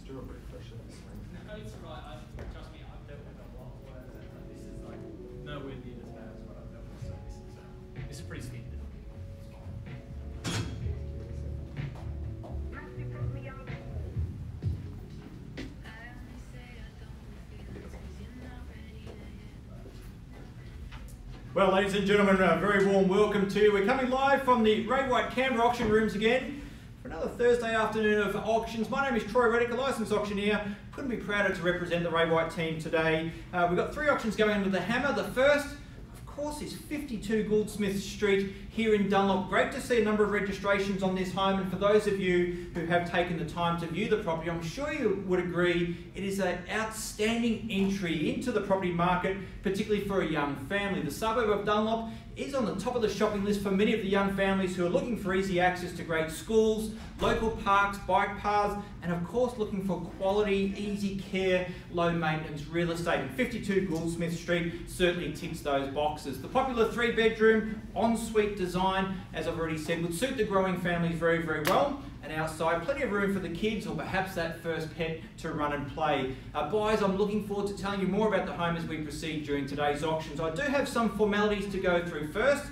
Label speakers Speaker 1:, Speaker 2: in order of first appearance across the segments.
Speaker 1: do a refresh of this one.
Speaker 2: No, it's right. Trust me, I've dealt with a lot worse. This is like nowhere near as bad as what I've dealt with. So this is pretty standard.
Speaker 3: Well, ladies and gentlemen, a very warm welcome to you. We're coming live from the Ray White Canberra auction rooms again for another Thursday afternoon of auctions. My name is Troy Reddick, a licensed auctioneer. Couldn't be prouder to represent the Ray White team today. We've got 3 auctions going under the hammer. The first, of course, is 52 Gouldsmith Street here in Dunlop. Great to see a number of registrations on this home, and for those of you who have taken the time to view the property, I'm sure you would agree it is an outstanding entry into the property market, particularly for a young family. The suburb of Dunlop is on the top of the shopping list for many of the young families who are looking for easy access to great schools, local parks, bike paths, and of course looking for quality, easy care, low maintenance real estate. And 52 Gouldsmith Street certainly ticks those boxes. The popular 3-bedroom ensuite design, as I've already said, would suit the growing families very, very well. And outside, plenty of room for the kids or perhaps that first pet to run and play. Buyers, I'm looking forward to telling you more about the home as we proceed during today's auctions. I do have some formalities to go through first,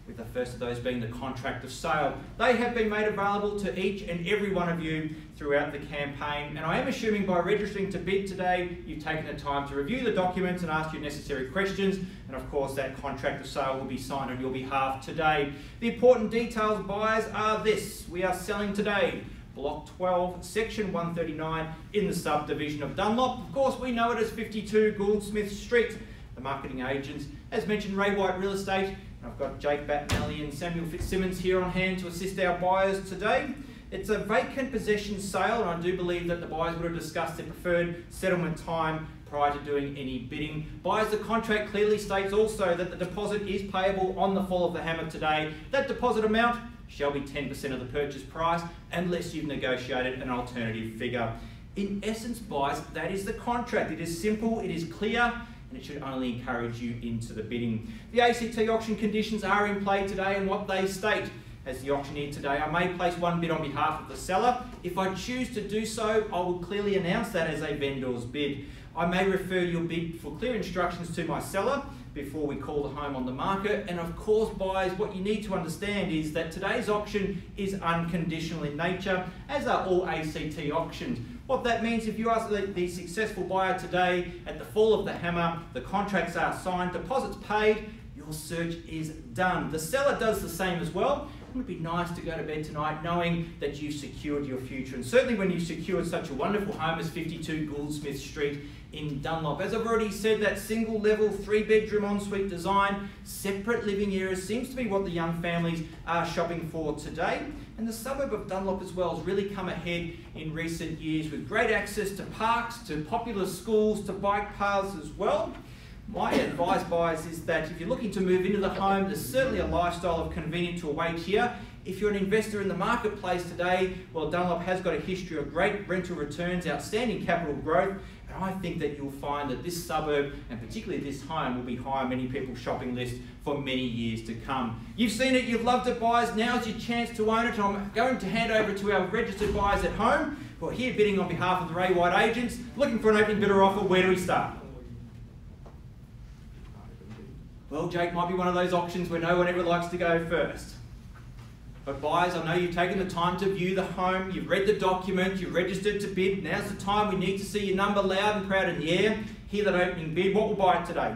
Speaker 3: with the first of those being the contract of sale. They have been made available to each and every one of you throughout the campaign, and I am assuming by registering to bid today, you've taken the time to review the documents and ask your necessary questions, and of course that contract of sale will be signed on your behalf today. The important details, buyers, are this. We are selling today Block 12, Section 139 in the subdivision of Dunlop. Of course, we know it as 52 Gouldsmith Street. The marketing agents, as mentioned, Ray White Real Estate. I've got Jake Batnelli and Samuel Fitzsimmons here on hand to assist our buyers today. It's a vacant possession sale, and I do believe that the buyers would have discussed their preferred settlement time prior to doing any bidding. Buyers, the contract clearly states also that the deposit is payable on the fall of the hammer today. That deposit amount shall be 10% of the purchase price unless you've negotiated an alternative figure. In essence, buyers, that is the contract. It is simple, it is clear, and it should only encourage you into the bidding. The ACT auction conditions are in play today, and what they state. As the auctioneer today, I may place one bid on behalf of the seller. If I choose to do so, I will clearly announce that as a vendor's bid. I may refer your bid for clear instructions to my seller before we call the home on the market. And of course, buyers, what you need to understand is that today's auction is unconditional in nature, as are all ACT auctions. What that means, if you are the successful buyer today, at the fall of the hammer, the contracts are signed, deposits paid, your search is done. The seller does the same as well. It would be nice to go to bed tonight knowing that you've secured your future, and certainly when you've secured such a wonderful home as 52 Gouldsmith Street in Dunlop. As I've already said, that single level 3-bedroom ensuite design, separate living areas seems to be what the young families are shopping for today. And the suburb of Dunlop as well has really come ahead in recent years with great access to parks, to popular schools, to bike paths as well. My advice, buyers, is that if you're looking to move into the home, there's certainly a lifestyle of convenience to await here. If you're an investor in the marketplace today, well, Dunlop has got a history of great rental returns, outstanding capital growth, and I think that you'll find that this suburb, and particularly this home, will be high on many people's shopping list for many years to come. You've seen it, you've loved it, buyers. Now's your chance to own it. I'm going to hand over to our registered buyers at home who are here bidding on behalf of the Ray White agents, looking for an opening bidder offer. Where do we start? Well, Jake, might be one of those auctions where no one ever likes to go first. But buyers, I know you've taken the time to view the home, you've read the document, you've registered to bid. Now's the time we need to see your number loud and proud in the air. Hear that opening bid. What will buy it today?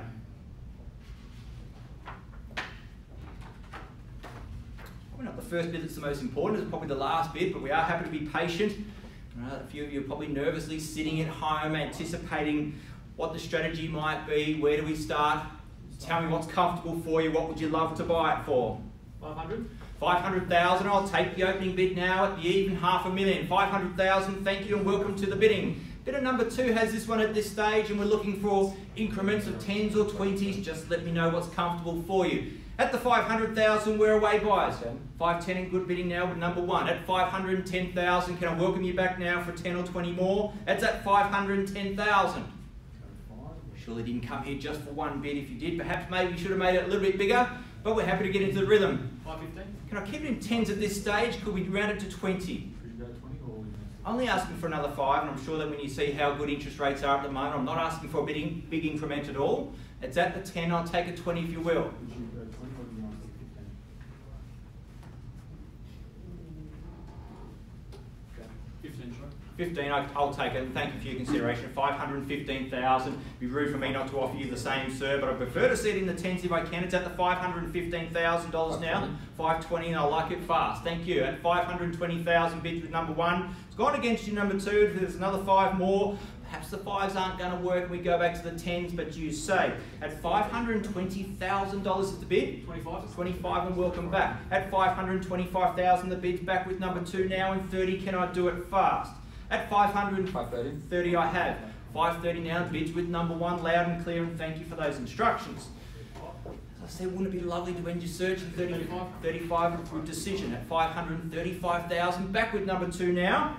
Speaker 3: Probably not the first bid that's the most important, it's probably the last bid, but we are happy to be patient. A few of you are probably nervously sitting at home anticipating what the strategy might be. Where do we start? Tell me what's comfortable for you. What would you love to buy it for?
Speaker 2: 500?
Speaker 3: 500,000. I'll take the opening bid now at the even $500,000. 500,000. Thank you and welcome to the bidding. Bidder number 2 has this one at this stage, and we're looking for increments of 10s or 20s. Just let me know what's comfortable for you. At the 500,000, we're away, buyers. 510 in good bidding now with number 1. At 510,000, can I welcome you back now for 10 or 20 more? That's at 510,000. Surely didn't come here just for one bid. If you did, perhaps maybe you should have made it a little bit bigger, but we're happy to get into the rhythm.
Speaker 2: 515?
Speaker 3: Can I keep it in 10s at this stage? Could we round it to 20?
Speaker 1: Should you go 20 or
Speaker 3: Only asking for another 5, and I'm sure that when you see how good interest rates are at the moment, I'm not asking for a big increment at all. It's at the 10, I'll take a 20 if you will. 15, I'll take it. Thank you for your consideration. 515,000. It'd be rude for me not to offer you the same, sir, but I prefer to see it in the 10s if I can. It's at the $515,000 now. 520, and I like it fast. Thank you. At 520,000 bids with number 1. It's gone against you, number 2. If there's another 5 more, perhaps the 5s aren't going to work and we go back to the 10s, but you say. At $520,000 is the bid. 25. 25, and welcome back. At 525,000, the bid's back with number 2 now, and 30, can I do it fast? At 530, I have. 530 now, bids with number 1, loud and clear, and thank you for those instructions. As I said, wouldn't it be lovely to end your search in 35 a good decision. At 535,000, back with number 2 now.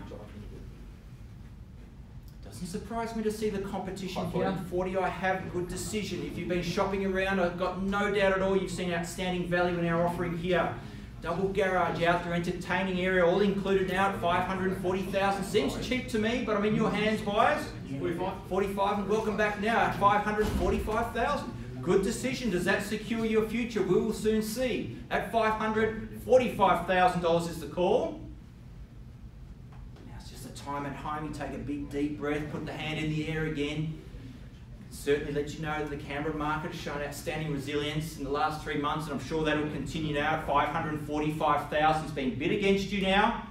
Speaker 3: Doesn't surprise me to see the competition here. 40, I have, good decision. If you've been shopping around, I've got no doubt at all you've seen outstanding value in our offering here. Double garage, outdoor entertaining area, all included now at 540,000. Seems cheap to me, but I'm in your hands, buyers. 45, and welcome back now at 545,000. Good decision. Does that secure your future? We will soon see. At $545,000 is the call. Now it's just a time at home. You take a big deep breath, put the hand in the air again. Certainly let you know that the Canberra market has shown outstanding resilience in the last 3 months, and I'm sure that will continue now at 545,000. It's been bid against you now.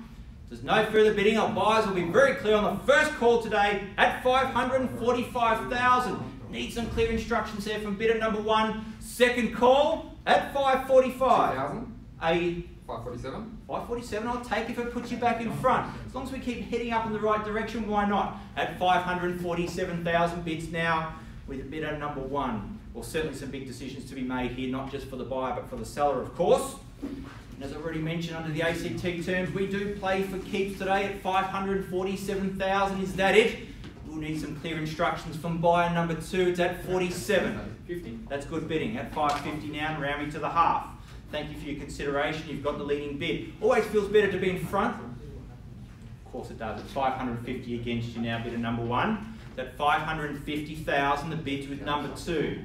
Speaker 3: There's no further bidding. Our buyers will be very clear on the first call today at 545,000. Need some clear instructions here from bidder number 1. Second call at 545. 547. 547, I'll take if it puts you back in front. As long as we keep heading up in the right direction, why not? At 547,000 bids now with bidder number 1. Well, certainly some big decisions to be made here, not just for the buyer, but for the seller, of course. And as I've already mentioned, under the ACT terms, we do play for keeps today at 547,000. Is that it? We'll need some clear instructions from buyer number 2. It's at 47. 50. That's good bidding. At 550 now, and round me to the half. Thank you for your consideration. You've got the leading bid. Always feels better to be in front. Of course it does. It's 550 against you now, bidder number 1. At 550,000, the bids with number 2.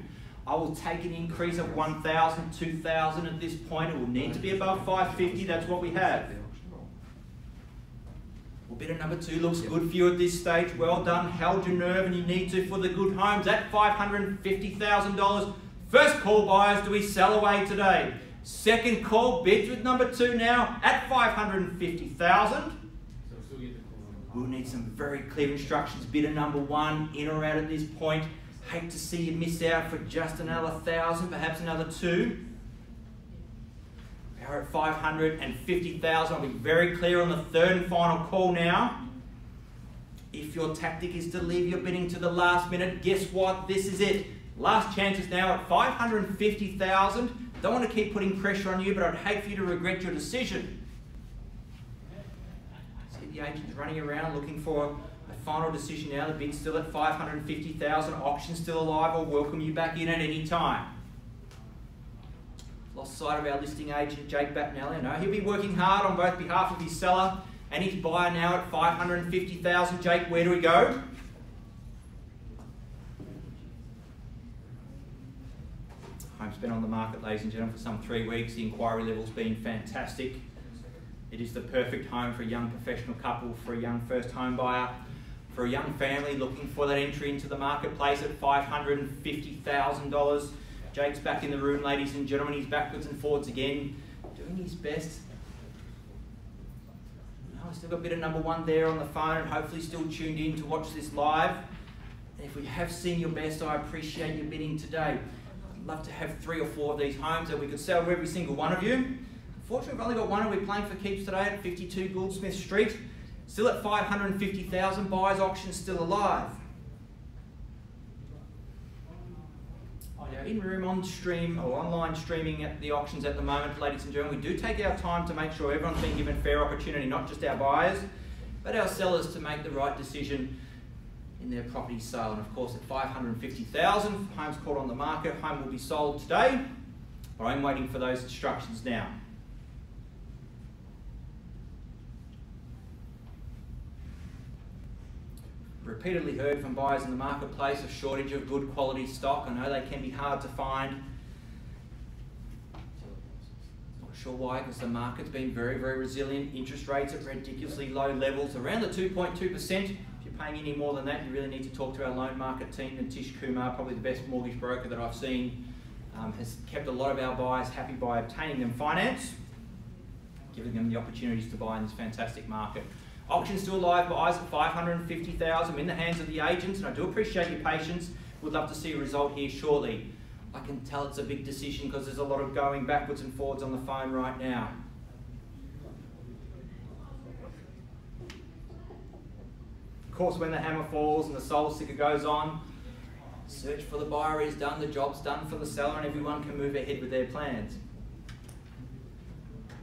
Speaker 3: I will take an increase of 1,000, 2,000 at this point. It will need to be above 550. That's what we have. Well, bidder number 2 looks good for you at this stage. Well done. Held your nerve, and you need to for the good homes. At $550,000. First call, buyers. Do we sell away today? Second call, bids with number 2 now at 550,000. We'll need some very clear instructions. Bidder number 1, in or out at this point. Hate to see you miss out for just another 1,000, perhaps another 2. We are at 550,000. I'll be very clear on the third and final call now. If your tactic is to leave your bidding to the last minute, guess what? This is it. Last chance is now at 550,000. Don't want to keep putting pressure on you, but I'd hate for you to regret your decision. See the agent's running around looking for a final decision now. The bid's still at 550,000. Auction still alive. I'll welcome you back in at any time. Lost sight of our listing agent, Jake Batnelli. I know he'll be working hard on both behalf of his seller and his buyer now at 550,000. Jake, where do we go? Home's been on the market, ladies and gentlemen, for some 3 weeks. The inquiry level's been fantastic. It is the perfect home for a young professional couple, for a young first home buyer, for a young family looking for that entry into the marketplace at $550,000. Jake's back in the room, ladies and gentlemen. He's backwards and forwards again, doing his best. I've still got bidder number 1 there on the phone and hopefully still tuned in to watch this live. And if we have seen your best, I appreciate your bidding today. Love to have 3 or 4 of these homes that we could sell to every single one of you. Unfortunately, we've only got one, and we're playing for keeps today at 52 Gouldsmith Street. Still at 550,000. Buyers auction still alive. Now, in room on stream or online streaming at the auctions at the moment, ladies and gentlemen, we do take our time to make sure everyone's been given fair opportunity, not just our buyers, but our sellers to make the right decision in their property sale. And of course at 550,000, homes caught on the market, home will be sold today, but I'm waiting for those instructions now. repeatedly heard from buyers in the marketplace a shortage of good quality stock. I know they can be hard to find. Not sure why, because the market's been very, very resilient. Interest rates at ridiculously low levels, around the 2.2%. If you're paying any more than that, you really need to talk to our loan market team. And Tish Kumar, probably the best mortgage broker that I've seen, has kept a lot of our buyers happy by obtaining them finance, giving them the opportunities to buy in this fantastic market. Auction still live, buyers at $550,000 in the hands of the agents, and I do appreciate your patience. Would love to see a result here shortly. I can tell it's a big decision because there's a lot of going backwards and forwards on the phone right now. Of course, when the hammer falls and the soul sticker goes on, search for the buyer is done, the job's done for the seller, and everyone can move ahead with their plans.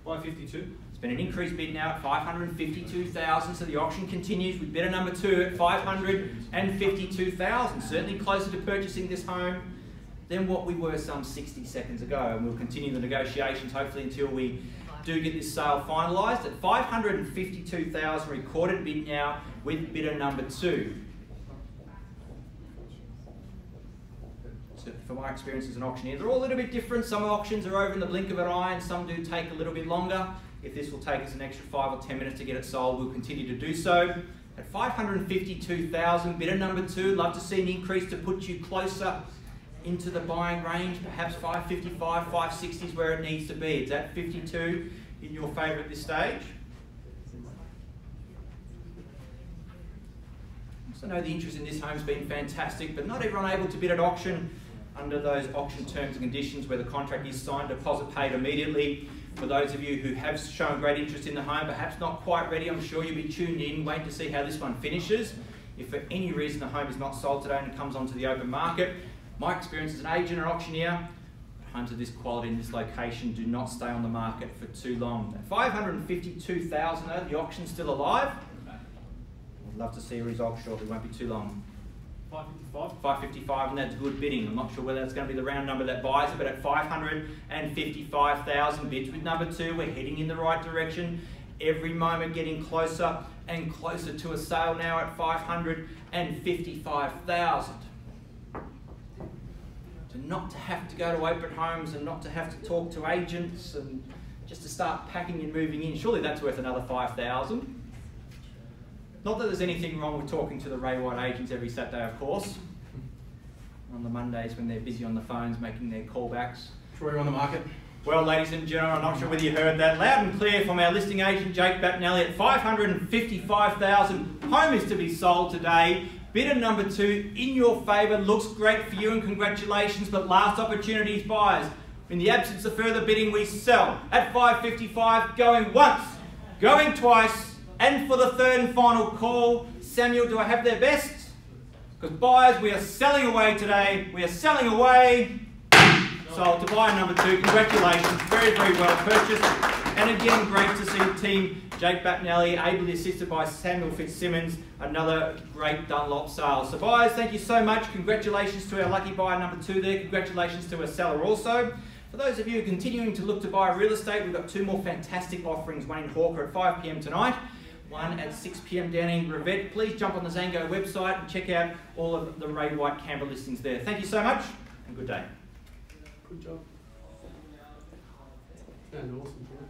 Speaker 2: 552.
Speaker 3: It's been an increased bid now at $552,000, so the auction continues with bidder number 2 at $552,000. Certainly closer to purchasing this home than what we were some 60 seconds ago, and we'll continue the negotiations hopefully until we do get this sale finalised at $552,000 recorded bid now with bidder number 2. So from my experience as an auctioneer, they're all a little bit different. Some auctions are over in the blink of an eye and some do take a little bit longer. If this will take us an extra 5 or 10 minutes to get it sold, we'll continue to do so. At $552,000, bidder number 2, love to see an increase to put you closer into the buying range. Perhaps $555, $560 is where it needs to be. It's at 52 in your favour at this stage. I know the interest in this home has been fantastic, but not everyone able to bid at auction under those auction terms and conditions where the contract is signed, deposit paid immediately. For those of you who have shown great interest in the home, perhaps not quite ready, I'm sure you'll be tuned in, wait to see how this one finishes. If for any reason the home is not sold today and it comes onto the open market, my experience as an agent and auctioneer, homes of this quality in this location do not stay on the market for too long. At $552,000 though, the auction's still alive. I'd love to see a result shortly, won't be too long.
Speaker 2: 555.
Speaker 3: 555, and that's good bidding. I'm not sure whether that's going to be the round number that buys it, but at 555,000 bids with number 2, we're heading in the right direction. Every moment getting closer and closer to a sale now at 555,000. To not to have to go to open homes and not to have to talk to agents and just to start packing and moving in. Surely that's worth another 5,000. Not that there's anything wrong with talking to the Ray White agents every Saturday, of course. On the Mondays when they're busy on the phones making their callbacks.
Speaker 1: Troy, on the market.
Speaker 3: Well, ladies and gentlemen, I'm not sure whether you heard that. Loud and clear from our listing agent, Jake Battinelli, at $555,000. Home is to be sold today. Bidder number 2 in your favour. Looks great for you and congratulations, but last opportunities buyers. In the absence of further bidding, we sell at $555, going once, going twice, and for the third and final call. Samuel, do I have their best? Because buyers, we are selling away today. We are selling away. Sold to buyer number 2. Congratulations. Very, very well purchased. And again, great to see the team, Jake Battinelli, ably assisted by Samuel Fitzsimmons, another great Dunlop sale. So buyers, thank you so much. Congratulations to our lucky buyer number 2 there. Congratulations to our seller also. For those of you continuing to look to buy real estate, we've got 2 more fantastic offerings. One in Hawker at 5 p.m. tonight. One at 6 p.m. down in Revette. Please jump on the Zango website and check out all of the Ray White Canberra listings there. Thank you so much and good day.
Speaker 1: Good job. And awesome, Troy.